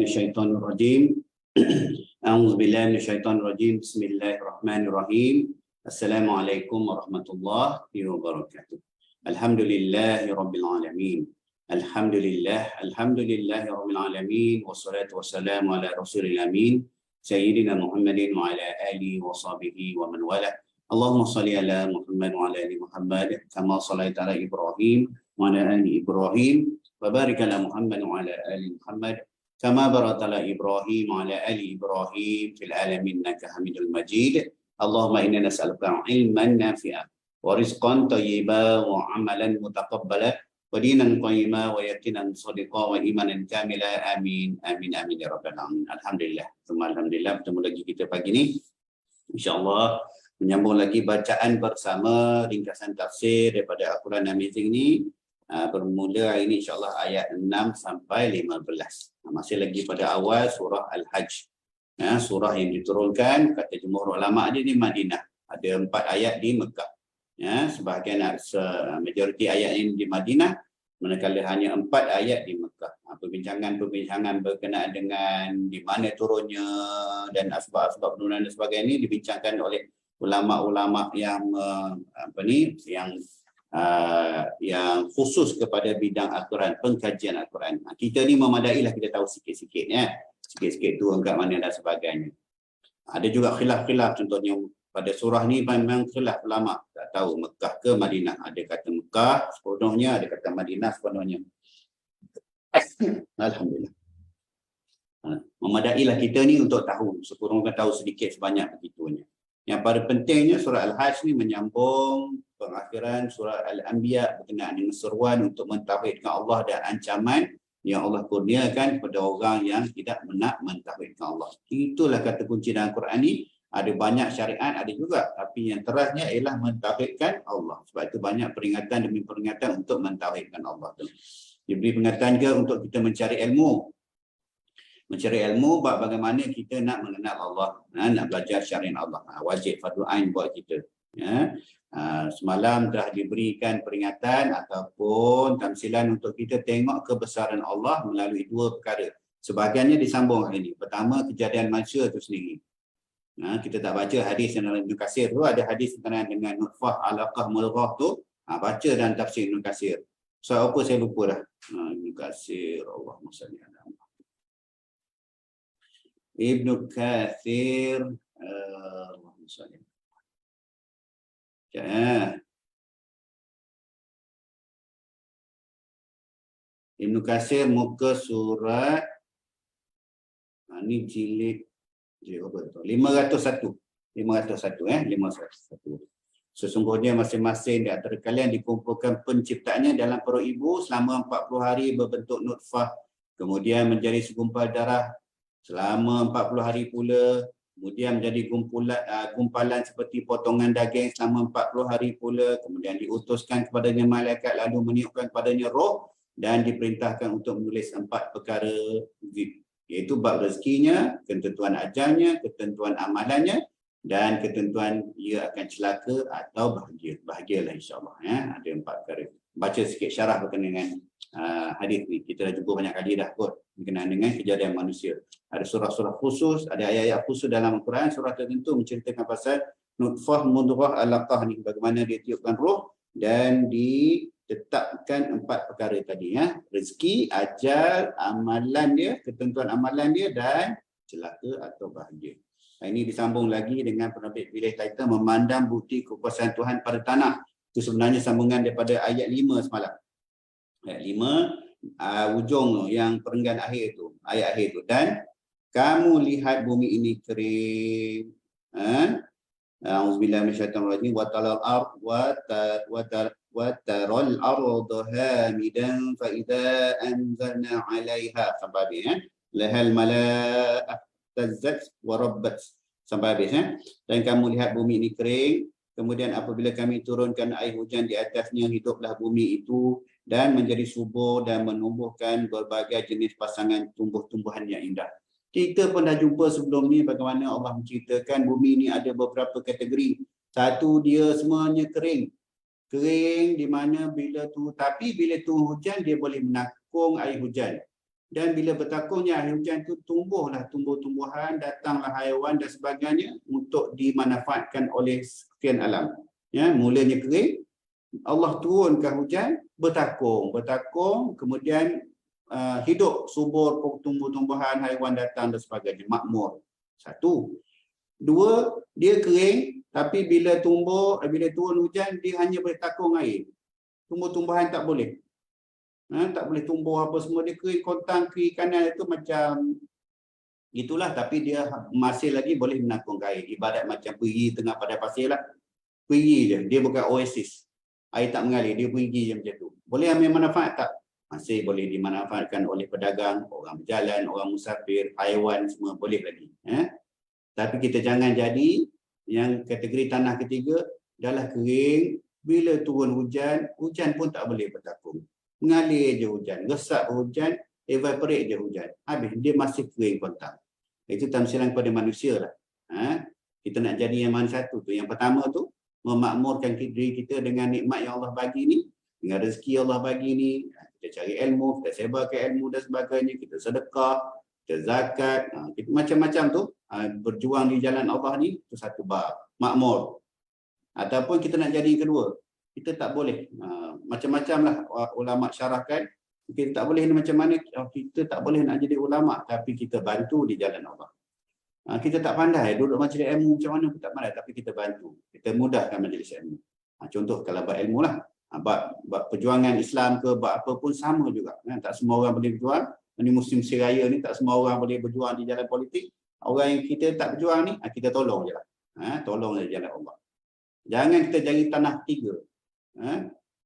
minasyaitonir rajim. A'udzubillahi minasyaitonir rajim. Bismillahirrahmanirrahim. Assalamualaikum warahmatullahi wabarakatuh. Alhamdulillahirabbil alamin. Alhamdulillahirabbil alamin wassalatu wassalamu ala rasulil amin sayyidina Muhammadin wa ala alihi wa sahbihi wa man wala. Allahumma shalli ala Muhammad wa ala ali Muhammad kama shallaita ala Ibrahim wa ala ali Ibrahim wa barik ala Muhammad wa ala ali Muhammad kama barakta ala Ibrahim wa ala ali Ibrahim fil alamin innaka Hamidul Majid. Allahumma inna nas'aluka ilman nafi'a wa rizqan thayyiban wa amalan mutaqabbala wa dinan qayyima wa yaqinan shadiqa wa imanan kamila. Amin amin amin ya rabbal alamin. Alhamdulillah. Alhamdulillah bertemu lagi kita pagi ni. Insya-Allah menyambung lagi bacaan bersama ringkasan tafsir daripada Al-Quran Amazing ni. Bermula hari ini insya-Allah ayat 6 sampai 15. Masih lagi pada awal surah Al-Hajj. Surah yang diturunkan kata jumhur ulama dia di Madinah. Ada 4 ayat di Mekah. Sebahagian majoriti ayat ini di Madinah, manakala hanya 4 ayat di Mekah. Perbincangan berkenaan dengan di mana turunnya dan asbab-asbab penurunan dan sebagainya ini dibincangkan oleh ulama-ulama yang yang khusus kepada bidang Al-Quran, pengkajian Al-Quran. Kita ni memadailah kita tahu sikit-sikit ya. Sikit-sikit tu kat mana dan sebagainya. Ada juga khilaf-khilaf, contohnya pada surah ni memang khilaf ulama, tak tahu Mekah ke Madinah. Ada kata Mekah sepenuhnya, ada kata Madinah sepenuhnya. Alhamdulillah. Memadailah kita ni untuk tahu, sekurang-kurangnya tahu sedikit sebanyak begitunya. Yang paling pentingnya surah Al-Hajj ni menyambung pengakhiran surah Al-Anbiya berkenaan dengan seruan untuk mentauhidkan Allah dan ancaman yang Allah kurniakan kepada orang yang tidak nak mentauhidkan Allah. Itulah kata kunci dalam Quran ni. Ada banyak syariat, ada juga, tapi yang terasnya ialah mentauhidkan Allah. Sebab itu banyak peringatan demi peringatan untuk mentauhidkan Allah tu. Diberi peringatan ke untuk kita mencari ilmu. Mencari ilmu bagaimana kita nak mengenal Allah, nak belajar syariat Allah. Wajib fardu ain buat kita. Semalam telah diberikan peringatan ataupun tamsilan untuk kita tengok kebesaran Allah melalui 2 perkara. Sebahagiannya disambung hari ini. Pertama, kejadian manusia itu sendiri. Kita tak baca hadis yang dalam Ibn Katsir tu, ada hadis berkenaan dengan nutfah, alaqah, mudghah tu. Baca dalam tafsir Ibn Katsir. So apa saya lupa dah. Ibn Katsir, Allahumma salli ala Muhammad. Ibn Katsir, Allahumma salli. Ibn Katsir muka surat ini jilid 501. 501. Sesungguhnya masing-masing di antara kalian dikumpulkan penciptanya dalam perut ibu selama 40 hari berbentuk nutfah, kemudian menjadi segumpal darah selama 40 hari pula, kemudian menjadi gumpalan seperti potongan daging selama 40 hari pula, kemudian diutuskan kepadanya malaikat lalu meniupkan kepadanya roh dan diperintahkan untuk menulis 4 perkara, iaitu bab rezekinya, ketentuan ajalnya, ketentuan amalannya dan ketentuan ia akan celaka atau bahagia. Bahagialah insya-Allah Ada 4 perkara. Baca sikit syarah berkenaan dengan hadis ni. Kita dah jumpa banyak kali dah kot berkenaan dengan kejadian manusia. Ada surah-surah khusus, ada ayat-ayat khusus dalam Al-Quran, surah tertentu menceritakan pasal nutfah, mudghah, alaqah ni, bagaimana dia tiupkan roh dan ditetapkan 4 perkara tadi rezeki, ajal, amalan dia, ketentuan amalan dia dan celaka atau bahagia. Ini disambung lagi dengan penerbit pilih title memandang bukti kekuasaan Tuhan pada tanah. Itu sebenarnya sambungan daripada ayat 5 semalam. Ayat 5 ujung yang perenggan akhir tu, ayat akhir tu. Dan kamu lihat bumi ini kering. Auzubillahi minasyaitonir rajim. Wa talal ard wa taral arda hamidan fa idza anzalna 'alaiha sampai habis lahal malaa'ah tazzat wa rabbat sampai habis Dan kamu lihat bumi ini kering, kemudian apabila kami turunkan air hujan di atasnya, hiduplah bumi itu dan menjadi subur dan menumbuhkan berbagai jenis pasangan tumbuh-tumbuhan yang indah. Kita pun dah jumpa sebelum ni bagaimana Allah menceritakan bumi ni ada beberapa kategori. Satu, dia semuanya kering. Kering di mana bila tu, tapi bila tu hujan dia boleh menakung air hujan. Dan bila bertakungnya air hujan itu, tumbuhlah tumbuh-tumbuhan, datanglah haiwan dan sebagainya untuk dimanfaatkan oleh sekian alam. Ya, mulanya kering, Allah turunkan hujan, bertakung, kemudian hidup subur, tumbuh-tumbuhan, haiwan datang dan sebagainya, makmur. Satu. Dua, dia kering, tapi bila turun hujan, dia hanya boleh takung air. Tumbuh-tumbuhan tak boleh. Tak boleh tumbuh apa semua, dia kering kontang, kiri kanan itu macam itulah, tapi dia masih lagi boleh menakung air. Ibarat macam pergi tengah padang pasir lah. Pergi je, dia bukan oasis. Air tak mengalir, dia pergi je macam tu. Boleh ambil manfaat tak? Masih boleh dimanfaatkan oleh pedagang, orang berjalan, orang musafir, haiwan, semua boleh lagi. Tapi kita jangan jadi yang kategori tanah ketiga, dah kering, bila turun hujan, hujan pun tak boleh bertakung. Mengalir je hujan, resap hujan, evaporate je hujan. Habis, dia masih kering kontang. Itu tamsilan kepada manusia lah. Kita nak jadi yang mana satu tu. Yang pertama tu, memakmurkan diri kita dengan nikmat yang Allah bagi ni, dengan rezeki Allah bagi ni. Kita cari ilmu, kita sebarkan ilmu dan sebagainya, kita sedekah, kita zakat, kita macam-macam tu. Berjuang di jalan Allah ni, itu satu bab, makmur. Ataupun kita nak jadi kedua, kita tak boleh, macam-macam lah ulama syarahkan, kita tak boleh macam mana, kita tak boleh nak jadi ulama, tapi kita bantu di jalan Allah. Kita tak pandai, duduk majlis ilmu macam mana pun tak pandai, tapi kita bantu, kita mudahkan majlis ilmu. Contoh kalau bab ilmu lah, bab perjuangan Islam ke, bab apa pun sama juga. Tak semua orang boleh berjuang, ini musim raya ni tak semua orang boleh berjuang di jalan politik. Orang yang kita tak berjuang ni, kita tolong je lah. Tolong je jalan Allah. Jangan kita jadi tanah ketiga.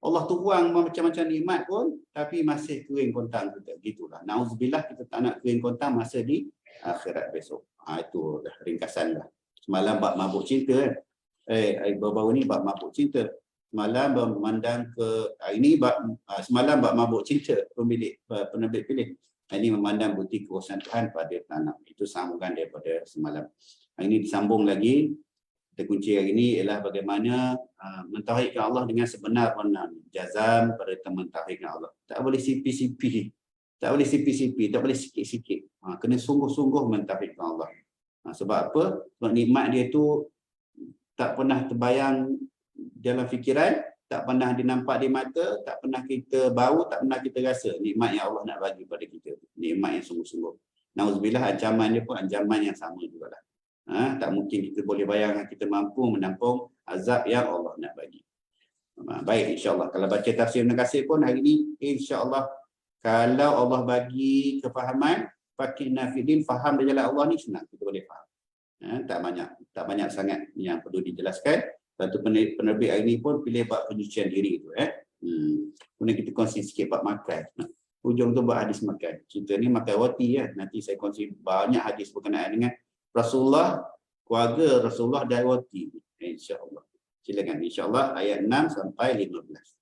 Allah tuang macam-macam nikmat pun, tapi masih kering kontang kita. Gitulah. Na'udzubillah, kita tak nak kering kontang masa di akhirat besok. Itu dah ringkasan lah. Semalam bab mabuk cinta kan. Baru-baru ni bab mabuk cinta. Semalam memandang ke, ini semalam bab mabuk cinta, penerbit pilih. Ini memandang bukti kuasaan Tuhan pada tanah. Itu sambungan daripada semalam. Ini disambung lagi. Kita kunci hari ini ialah bagaimana mentauhidkan Allah dengan sebenar-benar. Jazam pada mentauhidkan Allah. Tak boleh sipi-sipi. Tak boleh sipi-sipi. Tak boleh sikit-sikit. Kena sungguh-sungguh mentauhidkan Allah. Sebab apa? Sebab nikmat dia tu tak pernah terbayang dalam fikiran, tak pernah dinampak di mata, tak pernah kita bau, tak pernah kita rasa. Nikmat yang Allah nak bagi pada kita. Nikmat yang sungguh-sungguh. Nauzubillah, ancaman dia pun ancaman yang sama juga lah. Tak mungkin kita boleh bayangkan kita mampu menampung azab yang Allah nak bagi. Baik, insyaAllah. Kalau baca tafsir Ibn Katsir pun hari ini, insyaAllah, kalau Allah bagi kefahaman, fakihna fiddin, faham dari jalan Allah ni senang, kita boleh faham. Tak banyak sangat yang perlu dijelaskan. Satu penerbit hari ini pun pilih bab penyucian diri tu. Kemudian kita kongsi sikit bab makan. Hujung tu bab hadis makan. Cerita ni makan roti ya. Nanti saya kongsi banyak hadis berkenaan dengan Rasulullah, keluarga Rasulullah dan roti. InsyaAllah. Silakan. InsyaAllah ayat 6 sampai 15.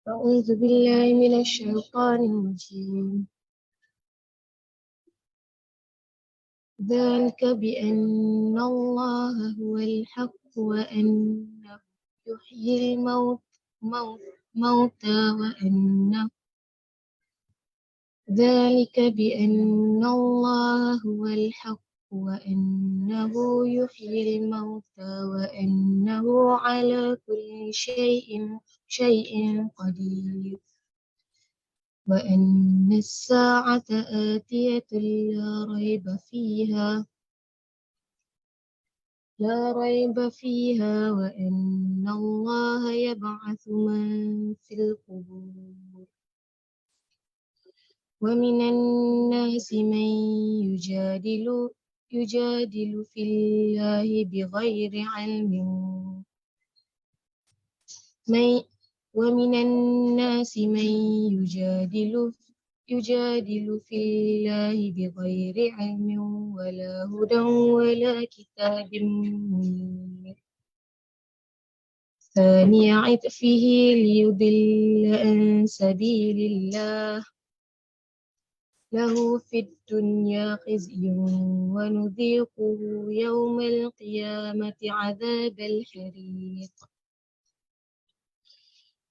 أعوذ بالله من الشيطان الرجيم ذلك بأن الله هو الحق وأنه يحيي الموتى وأنه ذلك بأن الله هو الحق وأنه يحيي الموتى وأنه على كل شيء قدير وأن الساعة آتية لا ريب فيها وأن الله يبعث من في القبور ومن الناس من يجادل في الله بغير علم ومن الناس من يجادل في الله بغير علم ولا هدى ولا كتاب منير ثاني عطفه ليضل عن سبيل الله له في الدنيا خزي ونذيقه يوم القيامة عذاب الحريق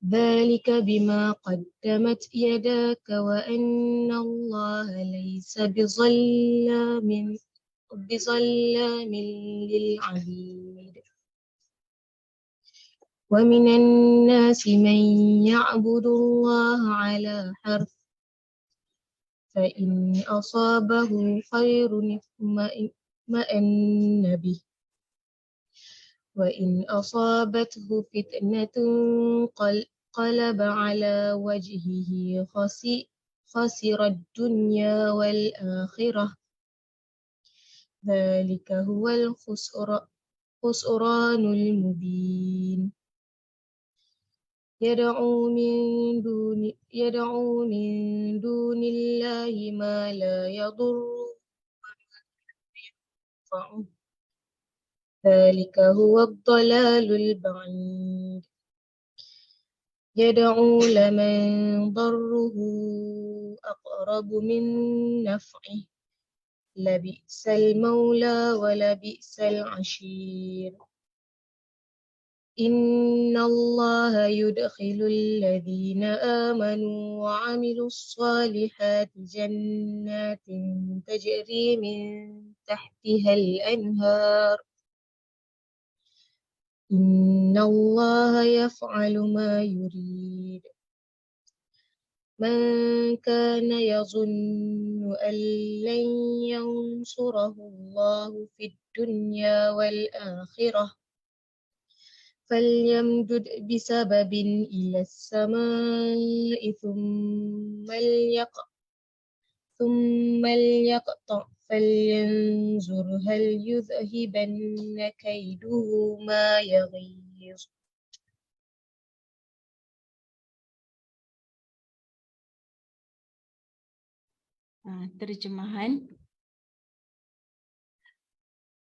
ذلك بما قدمت يداك وأن الله ليس بظلام للعبيد ومن الناس من يعبد الله على حرف فإن أصابه خير اطمأن به وإن أصابته فتنة قلب على وجهه خسر الدنيا والآخرة ذلك هو الخسران المبين يدعو من دون الله ما لا يضره وينفعه ذلك هو الضلال البعيد يدعو لمن ضره أقرب من نفعه لبئس المولى ولبئس العشير إن الله يدخل الذين آمنوا وعملوا الصالحات جنات تجري من تحتها الأنهار إن الله يفعل ما يريد من كان يظن أن لن ينصره الله في الدنيا والآخرة فليمدد بسبب إلى السماء ثم ليقطع فلينظر هل يذهبن كيده ما يغيظ Terjemahan.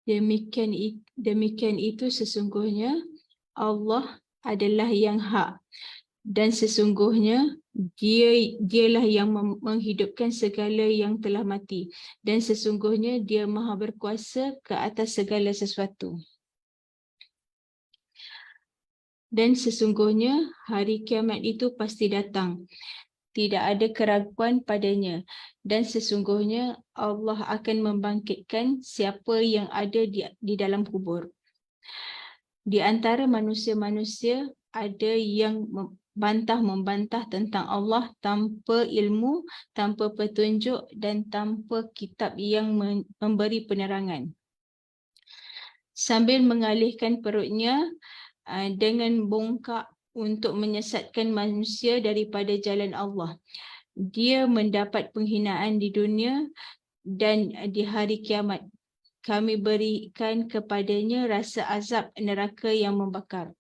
Demikian itu sesungguhnya Allah adalah yang hak dan sesungguhnya dialah yang menghidupkan segala yang telah mati dan sesungguhnya dia maha berkuasa ke atas segala sesuatu. Dan sesungguhnya hari kiamat itu pasti datang. Tidak ada keraguan padanya dan sesungguhnya Allah akan membangkitkan siapa yang ada di dalam kubur. Di antara manusia-manusia ada yang membantah tentang Allah tanpa ilmu, tanpa petunjuk dan tanpa kitab yang memberi penerangan. Sambil mengalihkan perutnya dengan bongkak untuk menyesatkan manusia daripada jalan Allah. Dia mendapat penghinaan di dunia dan di hari kiamat. Kami berikan kepadanya rasa azab neraka yang membakar.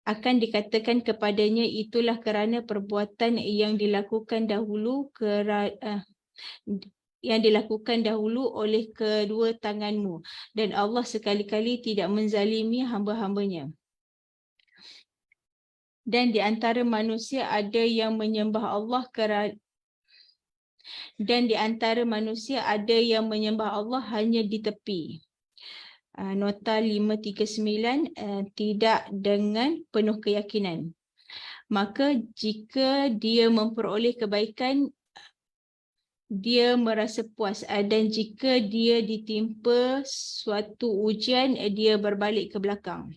Akan dikatakan kepadanya itulah kerana perbuatan yang dilakukan dahulu oleh kedua tanganmu dan Allah sekali-kali tidak menzalimi hamba-hambanya. Dan di antara manusia ada yang menyembah Allah hanya di tepi. Nota 539 tidak dengan penuh keyakinan. Maka jika dia memperoleh kebaikan dia merasa puas dan jika dia ditimpa suatu ujian dia berbalik ke belakang.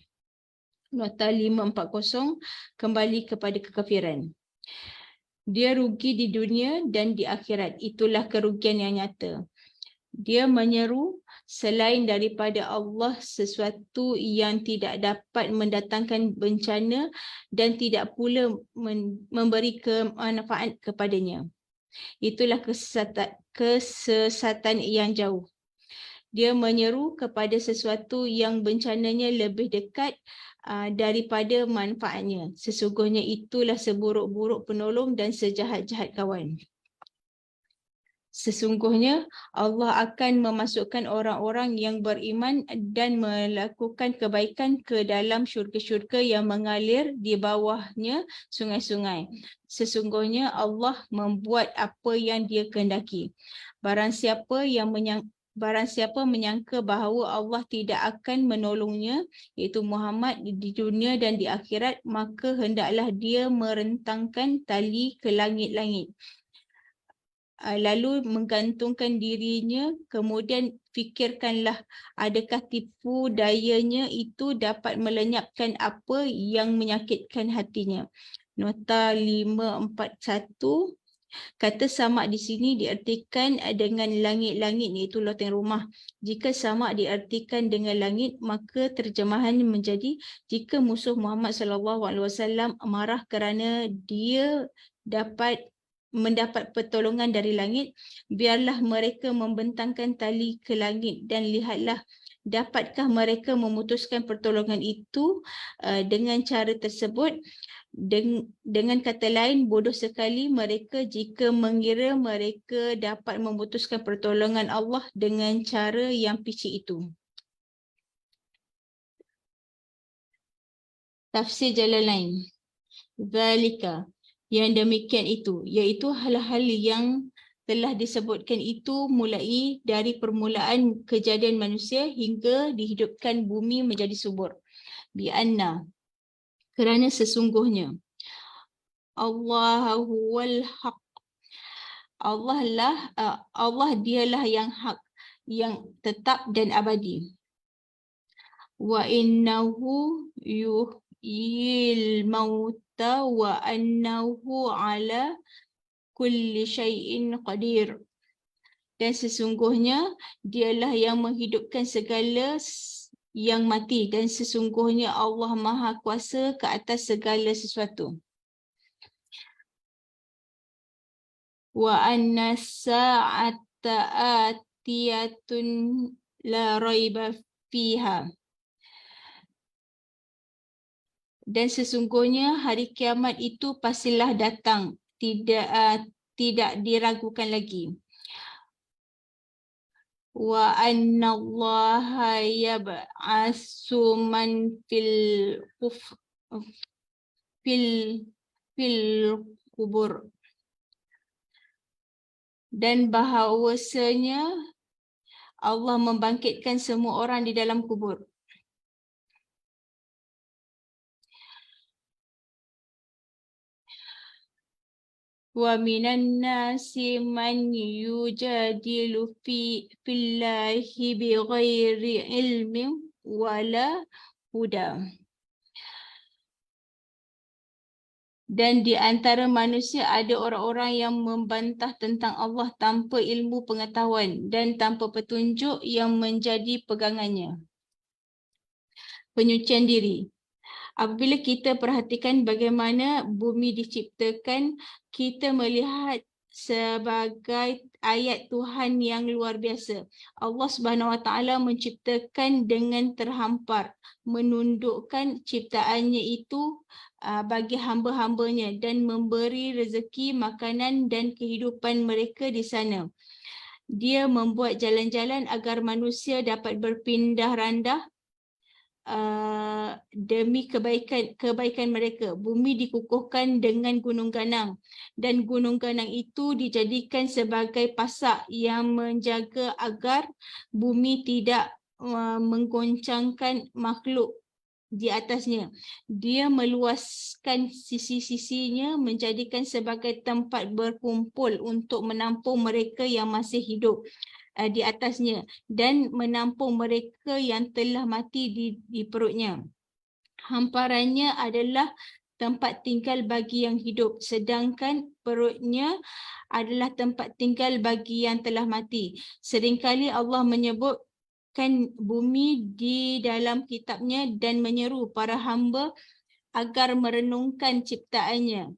Nota 540 kembali kepada kekafiran. Dia rugi di dunia dan di akhirat. Itulah kerugian yang nyata. Dia menyeru selain daripada Allah sesuatu yang tidak dapat mendatangkan bencana dan tidak pula memberi kemanfaat kepadanya. Itulah kesesatan yang jauh. Dia menyeru kepada sesuatu yang bencananya lebih dekat daripada manfaatnya. Sesungguhnya itulah seburuk-buruk penolong dan sejahat-jahat kawan. Sesungguhnya Allah akan memasukkan orang-orang yang beriman dan melakukan kebaikan ke dalam syurga-syurga yang mengalir di bawahnya sungai-sungai. Sesungguhnya Allah membuat apa yang Dia kehendaki. Barang siapa barang siapa menyangka bahawa Allah tidak akan menolongnya, iaitu Muhammad, di dunia dan di akhirat, maka hendaklah dia merentangkan tali ke langit-langit, lalu menggantungkan dirinya, kemudian fikirkanlah adakah tipu dayanya itu dapat melenyapkan apa yang menyakitkan hatinya. Nota 541. Kata samak di sini diartikan dengan langit-langit, iaitu loteng rumah. Jika samak diartikan dengan langit, maka terjemahan menjadi jika musuh Muhammad SAW marah kerana dia mendapat pertolongan dari langit, biarlah mereka membentangkan tali ke langit dan lihatlah dapatkah mereka memutuskan pertolongan itu dengan cara tersebut. Dengan kata lain, bodoh sekali mereka jika mengira mereka dapat memutuskan pertolongan Allah dengan cara yang picik itu. Tafsir Jalalain. Zalika, yang demikian itu, iaitu hal-hal yang telah disebutkan itu mulai dari permulaan kejadian manusia hingga dihidupkan bumi menjadi subur. Bi'anna, kerana sesungguhnya Allah huwal haq, Allah dialah yang hak, yang tetap dan abadi. Wa innahu yuhyil mauta wa annahu ala kulli syai'in qadir. Dan sesungguhnya dialah yang menghidupkan segala yang mati, dan sesungguhnya Allah Maha Kuasa ke atas segala sesuatu. Wa anna sa'ata atiyatun la raiba fiha. Dan sesungguhnya hari kiamat itu pastilah datang, tidak diragukan lagi. Wa anna Allaha yab'atsu man fil kubur. Dan bahawasanya Allah membangkitkan semua orang di dalam kubur. Wa minan nasi man yujadilu fillahi bighairi ilmin wala huda. Dan di antara manusia ada orang-orang yang membantah tentang Allah tanpa ilmu pengetahuan dan tanpa petunjuk yang menjadi pegangannya. Penyucian diri. Apabila kita perhatikan bagaimana bumi diciptakan, kita melihat sebagai ayat Tuhan yang luar biasa. Allah Subhanahu Wa Taala menciptakan dengan terhampar, menundukkan ciptaannya itu bagi hamba-hambanya dan memberi rezeki, makanan dan kehidupan mereka di sana. Dia membuat jalan-jalan agar manusia dapat berpindah randah demi kebaikan mereka. Bumi dikukuhkan dengan gunung ganang dan gunung ganang itu dijadikan sebagai pasak yang menjaga agar bumi tidak menggoncangkan makhluk di atasnya. Dia meluaskan sisi-sisinya menjadikan sebagai tempat berkumpul untuk menampung mereka yang masih hidup di atasnya dan menampung mereka yang telah mati di perutnya. Hamparannya adalah tempat tinggal bagi yang hidup, sedangkan perutnya adalah tempat tinggal bagi yang telah mati. Seringkali Allah menyebutkan bumi di dalam kitabnya dan menyeru para hamba agar merenungkan ciptaannya.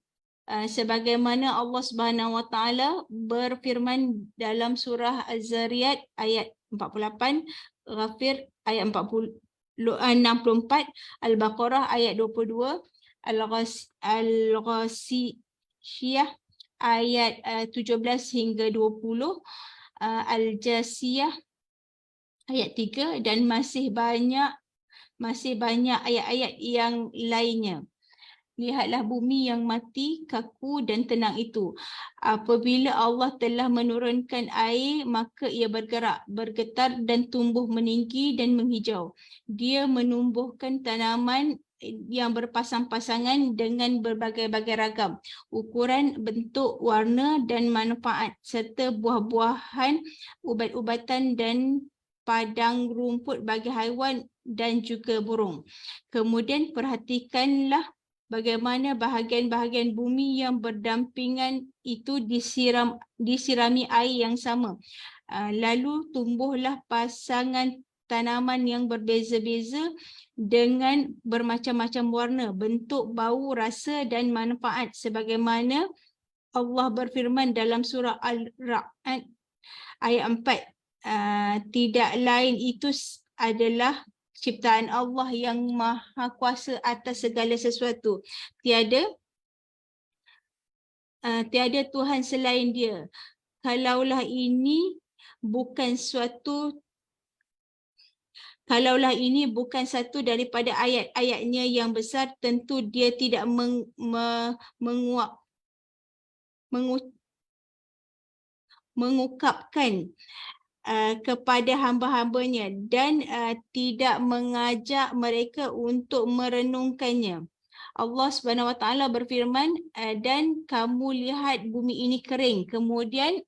Sebagaimana Allah Subhanahu Wa Taala berfirman dalam surah Az-Zariyat ayat 48, Ghafir ayat 64, Al-Baqarah ayat 22, Al-Ghasiyah ayat 17 hingga 20, Al-Jasiyah ayat 3 dan masih banyak ayat-ayat yang lainnya. lihatlah bumi yang mati, kaku dan tenang itu. Apabila Allah telah menurunkan air, maka ia bergerak, bergetar dan tumbuh meninggi dan menghijau. Dia menumbuhkan tanaman yang berpasang-pasangan dengan berbagai-bagai ragam ukuran, bentuk, warna dan manfaat, serta buah-buahan, ubat-ubatan dan padang rumput bagi haiwan dan juga burung. Kemudian perhatikanlah bagaimana bahagian-bahagian bumi yang berdampingan itu disirami air yang sama. Lalu tumbuhlah pasangan tanaman yang berbeza-beza dengan bermacam-macam warna, bentuk, bau, rasa dan manfaat sebagaimana Allah berfirman dalam surah Al-Ra'd ayat 4. Tidak lain itu adalah ciptaan Allah yang maha kuasa atas segala sesuatu. Tiada Tuhan selain Dia. Kalaulah ini bukan satu daripada ayat-ayatnya yang besar, tentu Dia tidak mengungkapkan kepada hamba-hambanya dan tidak mengajak mereka untuk merenungkannya. Allah Subhanahu Wa Taala berfirman, dan kamu lihat bumi ini kering, kemudian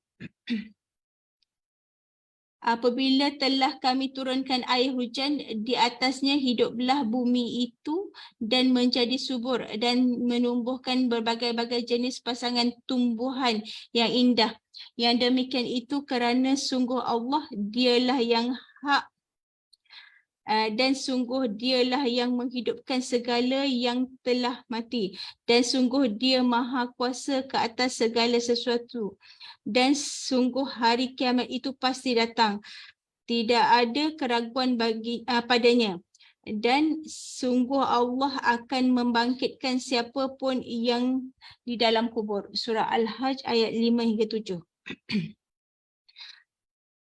apabila telah kami turunkan air hujan di atasnya, hiduplah bumi itu dan menjadi subur dan menumbuhkan berbagai-bagai jenis pasangan tumbuhan yang indah. Yang demikian itu kerana sungguh Allah Dialah yang hak dan sungguh Dialah yang menghidupkan segala yang telah mati, dan sungguh Dia maha kuasa ke atas segala sesuatu. Dan sungguh hari kiamat itu pasti datang, tidak ada keraguan padanya, dan sungguh Allah akan membangkitkan siapa pun yang di dalam kubur. Surah Al-Hajj ayat 5 hingga 7.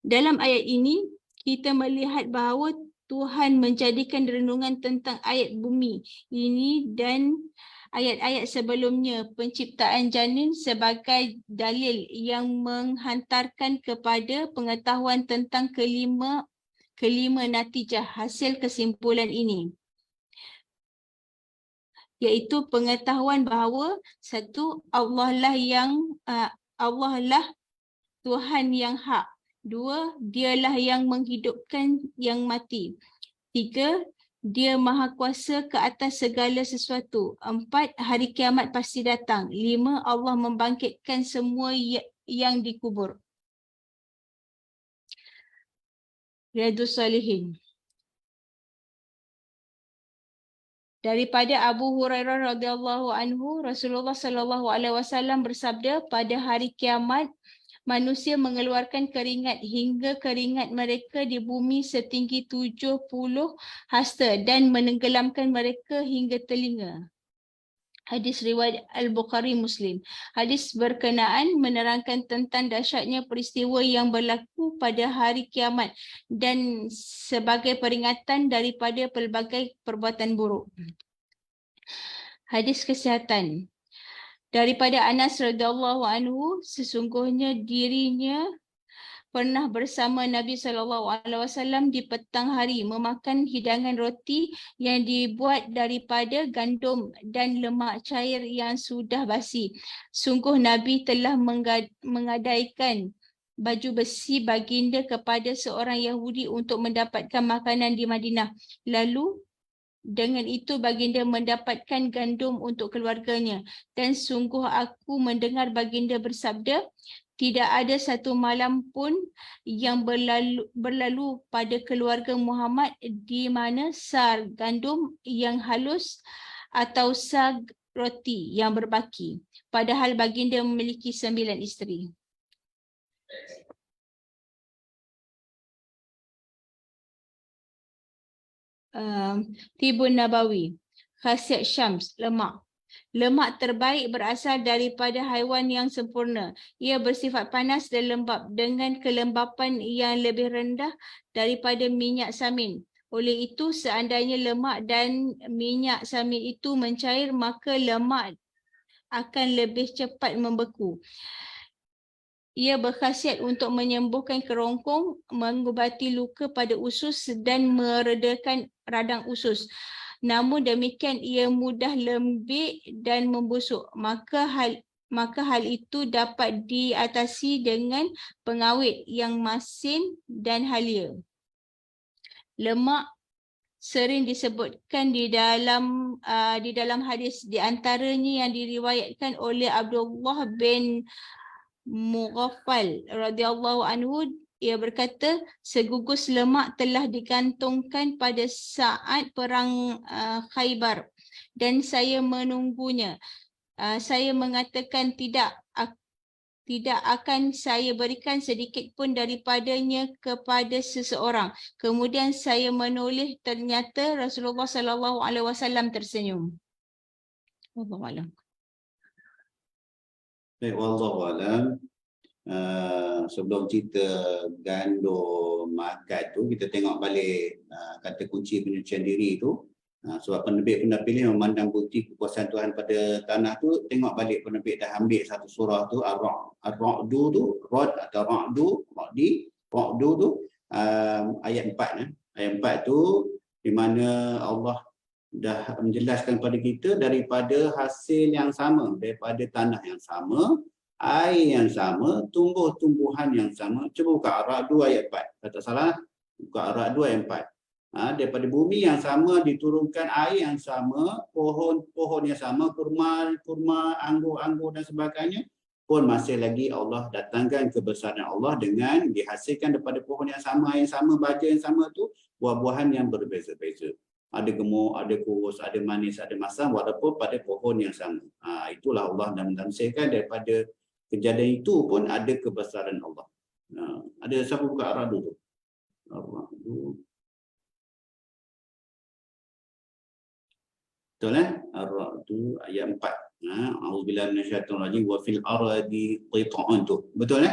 Dalam ayat ini kita melihat bahawa Tuhan menjadikan renungan tentang ayat bumi ini dan ayat-ayat sebelumnya penciptaan janin sebagai dalil yang menghantarkan kepada pengetahuan tentang kelima natijah hasil kesimpulan ini, iaitu pengetahuan bahawa satu, Allah lah Tuhan yang hak. Dua, Dialah yang menghidupkan yang mati. Tiga, Dia maha kuasa ke atas segala sesuatu. Empat, hari kiamat pasti datang. Lima, Allah membangkitkan semua yang dikubur. Riyadhus Salihin. Daripada Abu Hurairah radhiyallahu anhu, Rasulullah sallallahu alaihi wasallam bersabda, pada hari kiamat manusia mengeluarkan keringat hingga keringat mereka di bumi setinggi 70 hasta dan menenggelamkan mereka hingga telinga. Hadis riwayat Al-Bukhari Muslim. Hadis berkenaan menerangkan tentang dahsyatnya peristiwa yang berlaku pada hari kiamat dan sebagai peringatan daripada pelbagai perbuatan buruk. Hadis kesihatan. Daripada Anas radhiyallahu anhu, sesungguhnya dirinya pernah bersama Nabi SAW di petang hari memakan hidangan roti yang dibuat daripada gandum dan lemak cair yang sudah basi. Sungguh Nabi telah menggadaikan baju besi baginda kepada seorang Yahudi untuk mendapatkan makanan di Madinah. Lalu dengan itu baginda mendapatkan gandum untuk keluarganya. Dan sungguh aku mendengar baginda bersabda, tidak ada satu malam pun yang berlalu pada keluarga Muhammad di mana sar gandum yang halus atau sar roti yang berbaki. Padahal baginda memiliki 9 isteri. Tibun Nabawi. Khasiat Syams, lemak. Lemak terbaik berasal daripada haiwan yang sempurna. Ia bersifat panas dan lembap dengan kelembapan yang lebih rendah daripada minyak samin. Oleh itu, seandainya lemak dan minyak samir itu mencair, maka lemak akan lebih cepat membeku. Ia berkhasiat untuk menyembuhkan kerongkong, mengubati luka pada usus dan meredakan radang usus. Namun demikian ia mudah lembik dan membusuk. Maka hal itu dapat diatasi dengan pengawet yang masin dan halia. Lemak sering disebutkan di dalam hadis, di antaranya yang diriwayatkan oleh Abdullah bin Mughaffal radhiyallahu anhu. Ia berkata, segugus lemak telah digantungkan pada saat perang Khaybar dan saya menunggunya. Saya mengatakan tidak akan saya berikan sedikit pun daripadanya kepada seseorang. Kemudian saya menoleh, ternyata Rasulullah sallallahu alaihi wasallam tersenyum. Wallahu a'lam. Baik, wallahu alam. Sebelum cerita gandum makan tu, kita tengok balik kata kunci penyucian diri tu. Sebab penerbit pernah pilih memandang bukti kekuasaan Tuhan pada tanah tu, tengok balik penerbit dah ambil satu surah tu, Ar-Ra'du tu, Rod atau Ra'du tu, ayat 4. Ayat 4 tu di mana Allah dah menjelaskan pada kita daripada hasil yang sama, daripada tanah yang sama, air yang sama, tumbuh-tumbuhan yang sama. Cuba buka Ar-Ra'du ayat 4. Kalau tak salah, buka Ar-Ra'du ayat 4. Daripada bumi yang sama diturunkan air yang sama, pohon-pohon yang sama, kurma, anggur dan sebagainya, pun masih lagi Allah datangkan kebesaran Allah dengan dihasilkan daripada pohon yang sama, baja yang sama tu, buah-buahan yang berbeza-beza. Ada gemuk, ada kurus, ada manis, ada masam, walaupun pada pohon yang sama. Itulah Allah dan menafsirkan daripada kejadian itu pun ada kebesaran Allah. Ada siapa buka Ar-Ra'du tu? Ar-Ra'du. Betul Ar-Ra'du ayat 4. A'udzubillahi minasyaitonir rajim wa fil ardi qita'un tu. Betul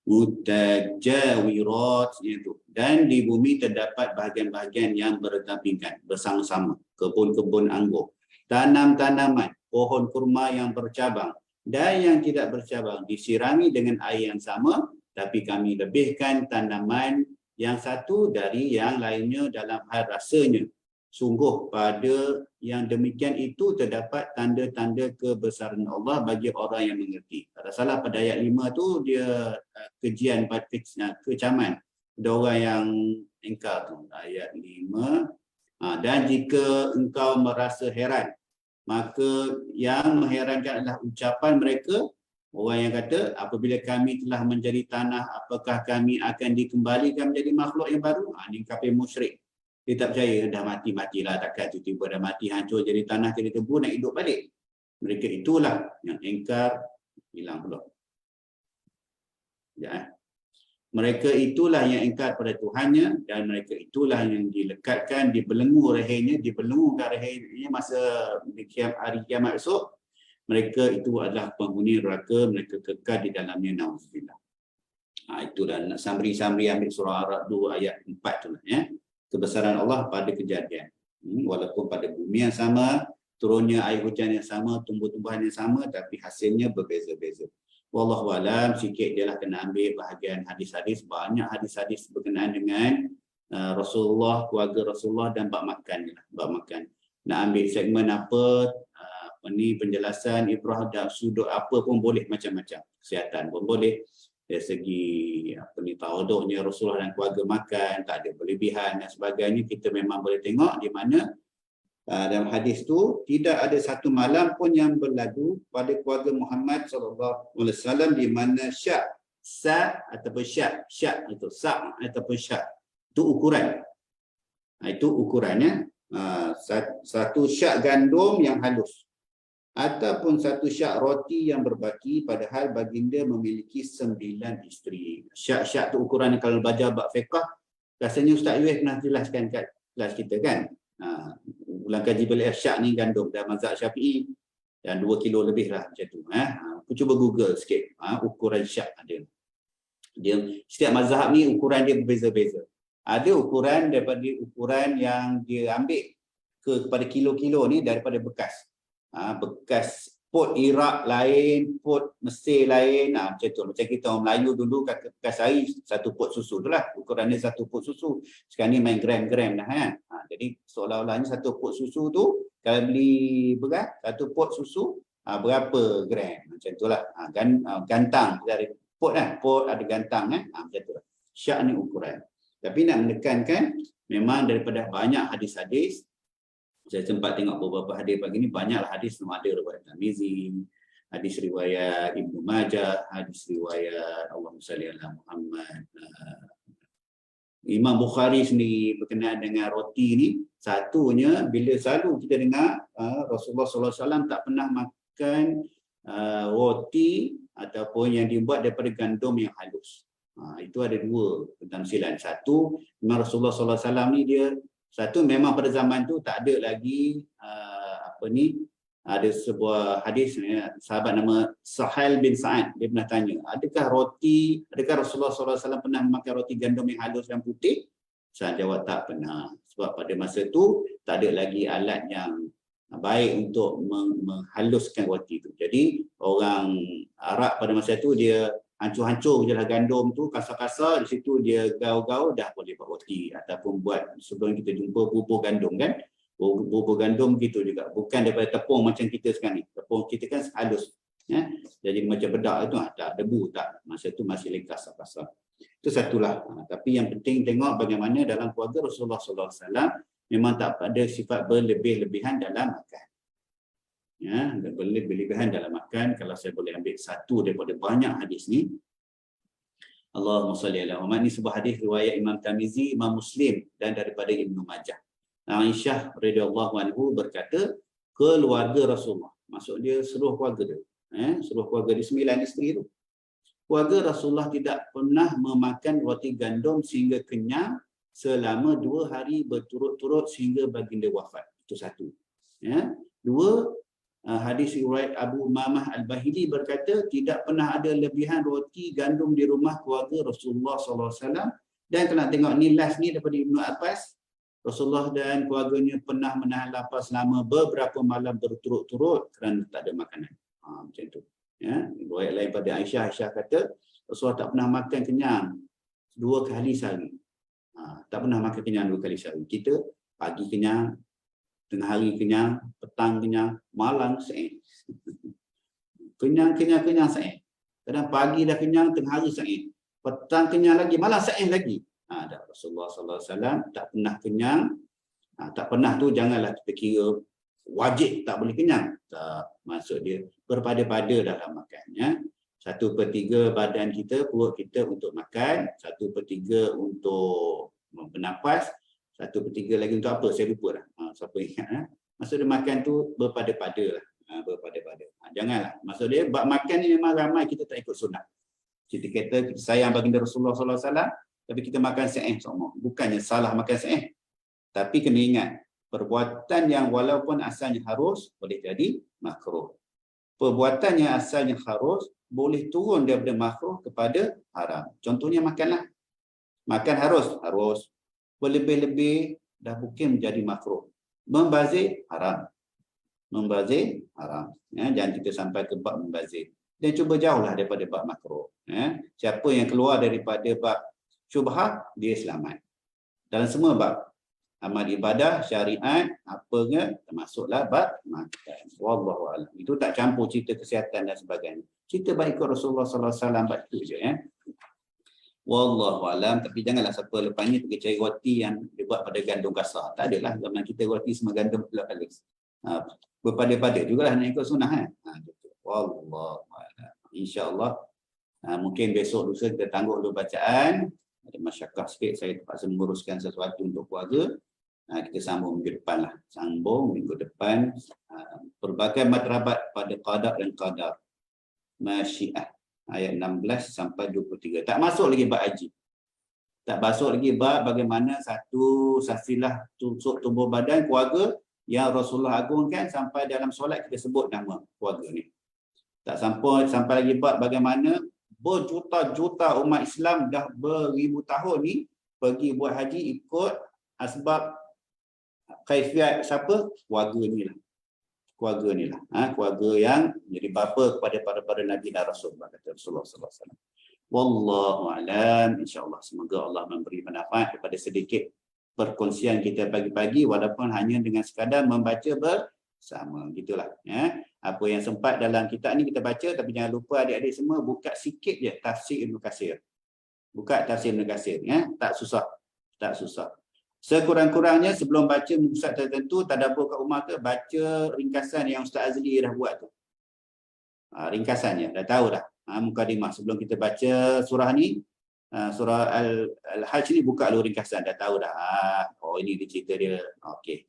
Mutajawirat itu. Dan di bumi terdapat bahagian-bahagian yang berdampingan bersama-sama. Kebun-kebun anggur, tanam-tanaman, pohon kurma yang bercabang dan yang tidak bercabang, disirami dengan air yang sama, tapi kami lebihkan tanaman yang satu dari yang lainnya dalam hal rasanya. Sungguh pada yang demikian itu terdapat tanda-tanda kebesaran Allah bagi orang yang mengerti. Tak salah pada ayat 5 tu dia kejian pada kecaman ada orang yang ingkar tu. Ayat 5. Dan jika engkau merasa heran, maka yang mengherankan adalah ucapan mereka, orang yang kata, apabila kami telah menjadi tanah, apakah kami akan dikembalikan menjadi makhluk yang baru? Ini kafir musyrik. Dia tak percaya, dah matilah, takkan tiba-tiba dah mati, hancur jadi tanah, jadi tebu, nak hidup balik. Mereka itulah yang ingkar, hilang pula. Mereka itulah yang ingkar pada Tuhannya, dan mereka itulah yang dilekatkan, dibelenggu lehernya, masa hari kiamat esok. Mereka itu adalah penghuni neraka, mereka kekal di dalamnya, na'udzubillah. Itulah summary ambil surah Ar-Ra'du ayat 4 tu lah, ya. Kebesaran Allah pada kejadian. Walaupun pada bumi yang sama, turunnya air hujan yang sama, tumbuh-tumbuhan yang sama, tapi hasilnya berbeza-beza. Wallahu alam, sikit dia lah kena ambil bahagian hadis-hadis, banyak hadis-hadis berkenaan dengan Rasulullah, keluarga Rasulullah dan bab makan. Nak ambil segmen apa ni, penjelasan ibrah dan sudut apa pun boleh, macam-macam. Kesihatan pun boleh. Dari segi tawaduknya Rasulullah dan keluarga makan, tak ada berlebihan dan sebagainya, kita memang boleh tengok di mana dalam hadis tu tidak ada satu malam pun yang berlalu pada keluarga Muhammad SAW di mana syak ataupun syak itu sa ataupun syak itu ukuran. Itu ukurannya, satu syak gandum yang halus ataupun satu syak roti yang berbaki, padahal baginda memiliki 9 isteri. Syak tu ukuran kalau belajar bab fiqh, rasanya Ustaz Yus pernah jelaskan kat kelas kita kan. Ulang kaji balik syak ni gandum dan mazhab Syafi'i dan 2 kilo lebih lah macam tu. Aku cuba Google sikit ukuran syak ada. Dia setiap mazhab ni ukuran dia berbeza-beza. Ada ukuran daripada ukuran yang dia ambil kepada kilo-kilo ni daripada bekas. Bekas pot Iraq lain, pot Mesir lain, macam tu. Macam kita orang Melayu dulu bekas air satu pot susu tu lah. Ukurannya satu pot susu. Sekarang ni main gram-gram dah kan. Jadi seolah-olahnya satu pot susu tu, kalau beli beras, satu pot susu, berapa gram. Macam tu lah. Gantang dari pot lah. Pot ada gantang kan. Macam tu lah. Syak ni ukuran. Tapi nak menekankan, memang daripada banyak hadis-hadis, saya sempat tengok beberapa hadis pagi ni, banyaklah hadis yang ada riwayat Tirmizi, hadis riwayat Ibnu Majah, hadis riwayat Allahumma salli ala Muhammad. Imam Bukhari sendiri berkenaan dengan roti ni, satunya bila selalu kita dengar Rasulullah SAW tak pernah makan roti ataupun yang dibuat daripada gandum yang halus. Itu ada dua pentamsilan. Satu, memang Rasulullah SAW ni dia, satu memang pada zaman tu tak ada lagi ada sebuah hadis, sahabat nama Sahal bin Sa'ad, dia pernah tanya, adakah Rasulullah SAW pernah makan roti gandum yang halus dan putih? Saya jawab tak pernah. Sebab pada masa tu tak ada lagi alat yang baik untuk menghaluskan roti tu. Jadi orang Arab pada masa tu dia hancur-hancur je lah gandum tu, kasar-kasar, di situ dia gaul-gaul, dah boleh buat roti. Ataupun buat, sebelum kita jumpa bubur gandum kan, bubur gandum gitu juga, bukan daripada tepung macam kita sekarang ni. Tepung kita kan halus, ya? Jadi macam bedak itu tak debu, tak, masa tu masih lagi kasar-kasar. Itu satulah. Tapi yang penting tengok bagaimana dalam keluarga Rasulullah SAW memang tak ada sifat berlebih-lebihan dalam makan. Ya, berlebihan dalam makan. Kalau saya boleh ambil satu daripada banyak hadis ni, Allahumma salli ala Muhammad, ni sebuah hadis riwayat Imam Tirmizi, Imam Muslim dan daripada Ibnu Majah. Aisyah radhiyallahu anhu berkata, keluarga Rasulullah, maksud dia seluruh keluarga dia, seluruh keluarga dia, 9 isteri tu. Keluarga Rasulullah tidak pernah memakan roti gandum sehingga kenyang selama 2 hari berturut-turut sehingga baginda wafat. Itu satu. Ya. Dua, hadis riwayat Abu Umamah Al-Bahili berkata, tidak pernah ada lebihan roti gandum di rumah keluarga Rasulullah SAW. Dan kalau nak tengok ni last ni daripada Ibnu Abbas, Rasulullah dan keluarganya pernah menahan lapar selama beberapa malam berturut-turut kerana tak ada makanan. Macam tu. Ya. Riwayat lain pada Aisyah kata, Rasulullah tak pernah makan kenyang 2 kali sehari. Tak pernah makan kenyang 2 kali sehari. Kita pagi kenyang, tengah hari kenyang, petang kenyang, malam sa'id. Kenyang sa'id. Kadang pagi dah kenyang, tengah hari sa'id. Petang kenyang lagi, malam sa'id lagi. Rasulullah SAW tak pernah kenyang. Tak pernah tu janganlah kita kira wajib tak boleh kenyang. Tak, maksud dia berpada-pada dalam makannya. 1/3 badan kita, perut kita untuk makan, 1/3 untuk bernafas, 1/3 lagi untuk apa? Saya lupa dah. Siapa ingat? Maksud dia makan tu berpada-pada lah. Berpada-pada. Janganlah. Maksud dia, bab makan ni memang ramai kita tak ikut sunnah. Kita kata kita sayang baginda Rasulullah SAW, tapi kita makan sa'ih semua. Bukannya salah makan sa'ih. Tapi kena ingat, perbuatan yang walaupun asalnya harus, boleh jadi makruh. Perbuatan yang asalnya harus, boleh turun daripada makruh kepada haram. Contohnya makanlah. Makan harus. Berlebih-lebih dah bukan menjadi makruh. Membazir haram. Ya, jangan kita sampai ke bab membazir. Dan cuba jauhlah daripada bab makruh. Ya. Siapa yang keluar daripada bab syubhat, dia selamat. Dalam semua bab amal ibadah, syariat, apanya termasuklah bab makan. Wallahu a'lam. Itu tak campur cerita kesihatan dan sebagainya. Cerita baik ikut Rasulullah SAW bab itu je, ya. Wallahu alam. Tapi janganlah siapa lepas ni pergi cari roti yang dibuat pada gandum kasar. Tak adalah zaman kita roti semua gandum halus. Berpada-pada jugalah nak ikut sunnah kan. Wallahu alam. InsyaAllah mungkin besok lusa kita tangguh dulu bacaan. Ada masyarakat sikit, saya terpaksa menguruskan sesuatu untuk keluarga. Kita sambung minggu depan lah. Pelbagai matrabat pada qadar dan qadar. Masyiah. Ayat 16 sampai 23. Tak masuk lagi bab haji. Tak masuk lagi bab bagaimana satu saksilah tusuk tubuh badan keluarga yang Rasulullah agungkan sampai dalam solat kita sebut nama keluarga ni. Tak sampai lagi bab bagaimana berjuta-juta umat Islam dah beribu tahun ni pergi buat haji ikut asbab kaifiat siapa? Keluarga ni lah. Keluarga ni lah. Keluarga yang menjadi bapa kepada para Nabi dan Rasul, kata Rasulullah SAW. Wallahu a'lam. InsyaAllah semoga Allah memberi manfaat kepada sedikit perkongsian kita pagi-pagi, walaupun hanya dengan sekadar membaca bersama. Gitulah. Ya. Apa yang sempat dalam kitab ni kita baca, tapi jangan lupa adik-adik semua buka sikit je tafsir Ibn Katsir. Buka tafsir Ibn Katsir. Ya. Tak susah. Tak susah. Sekurang-kurangnya sebelum baca muka surat tertentu, tadabbur kat rumah ke, baca ringkasan yang Ustaz Azli dah buat tu. Ringkasannya, dah tahu dah. Mukadimah. Sebelum kita baca surah ni, surah Al-Hajj ni, buka dulu ringkasan. Dah tahu dah. Oh, ini dia cerita dia. Okey.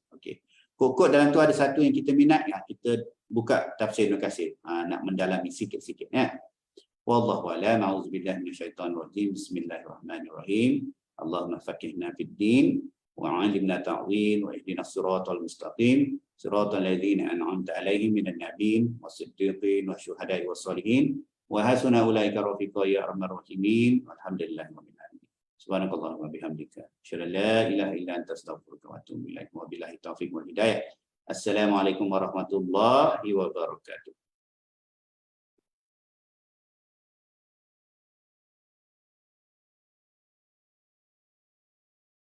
Kok dalam tu ada satu yang kita minat, ya, kita buka tafsir Ibn Katsir. Nak mendalami sikit-sikit. Ya. Wallahu a'lam. A'udzubillahi minasyaitonir rajim. Bismillahirrahmanirrahim. Allahumma faqihna fid din وعلمنا تعويل واهدنا الصراط المستقيم صراط الذين أنعمت عليهم من النبيين والصديقين والشهداء والصالحين وحسن أولئك رفيقا يا أرحم الراحمين والحمد لله رب العالمين سبحانك اللهم وبحمدك أشهد أن لا إله إلا أنت أستغفرك وأتوب إليك وبالله التوفيق والهداية السلام عليكم ورحمة الله وبركاته.